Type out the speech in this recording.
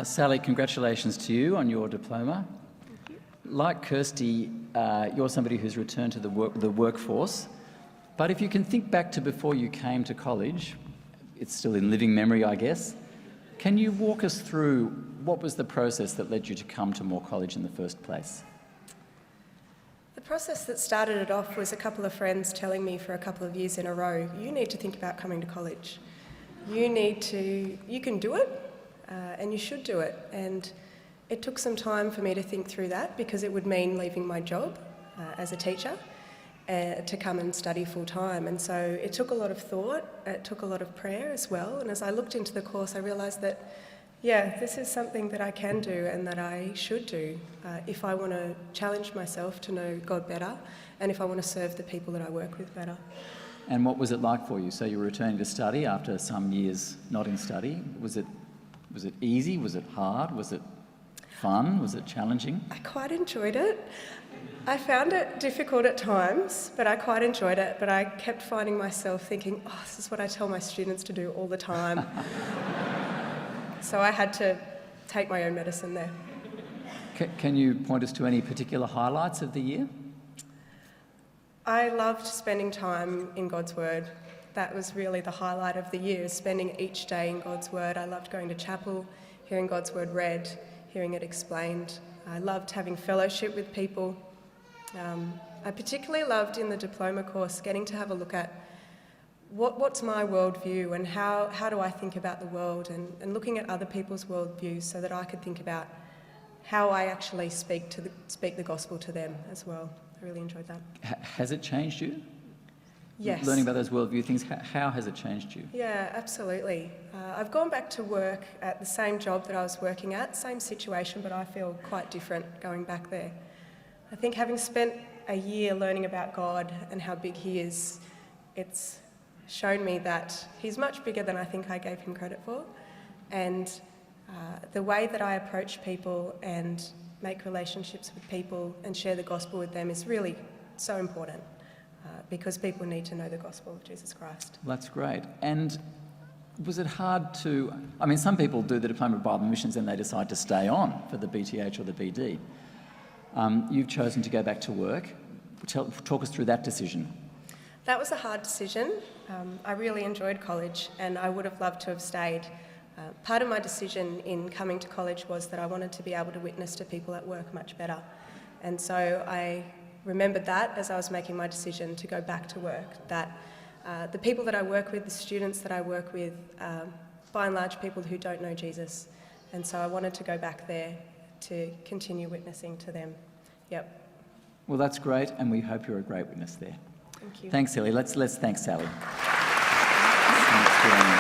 Sally, congratulations to you on your diploma. Thank you. Like Kirsty, you're somebody who's returned to the workforce. But if you can think back to before you came to college, it's still in living memory, I guess. Can you walk us through what was the process that led you to come to Moore College in the first place? The process that started it off was a couple of friends telling me for a couple of years in a row, you need to think about coming to college. You can do it, and you should do it. And it took some time for me to think through that because it would mean leaving my job as a teacher to come and study full time. And so it took a lot of thought, it took a lot of prayer as well. And as I looked into the course, I realised that, yeah, this is something that I can do and that I should do if I want to challenge myself to know God better and if I want to serve the people that I work with better. And what was it like for you? So you were returning to study after some years not in study. Was it easy? Was it hard? Was it fun? Was it challenging? I quite enjoyed it. I found it difficult at times, but I quite enjoyed it. But I kept finding myself thinking, oh, this is what I tell my students to do all the time. So I had to take my own medicine there. Can you point us to any particular highlights of the year? I loved spending time in God's Word. That was really the highlight of the year, spending each day in God's Word. I loved going to chapel, hearing God's Word read, hearing it explained. I loved having fellowship with people. I particularly loved in the diploma course getting to have a look at what's my worldview and how do I think about the world and looking at other people's worldviews so that I could think about how I actually speak the gospel to them as well. I really enjoyed that. Has it changed you? Yes. Learning about those worldview things, how has it changed you? Yeah, absolutely. I've gone back to work at the same job that I was working at, same situation, but I feel quite different going back there. I think having spent a year learning about God and how big He is, it's shown me that He's much bigger than I think I gave Him credit for. And the way that I approach people and make relationships with people and share the gospel with them is really so important because people need to know the gospel of Jesus Christ. That's great. And was it hard to... I mean, some people do the Diploma of Bible Missions and they decide to stay on for the BTH or the BD. You've chosen to go back to work. Talk us through that decision. That was a hard decision. I really enjoyed college and I would have loved to have stayed. Part of my decision in coming to college was that I wanted to be able to witness to people at work much better. And so I remembered that as I was making my decision to go back to work, that the people that I work with, the students that I work with, by and large people who don't know Jesus. And so I wanted to go back there to continue witnessing to them. Yep. Well, that's great, and we hope you're a great witness there. Thank you. Thanks, Ellie. Let's thank Sally. Thanks,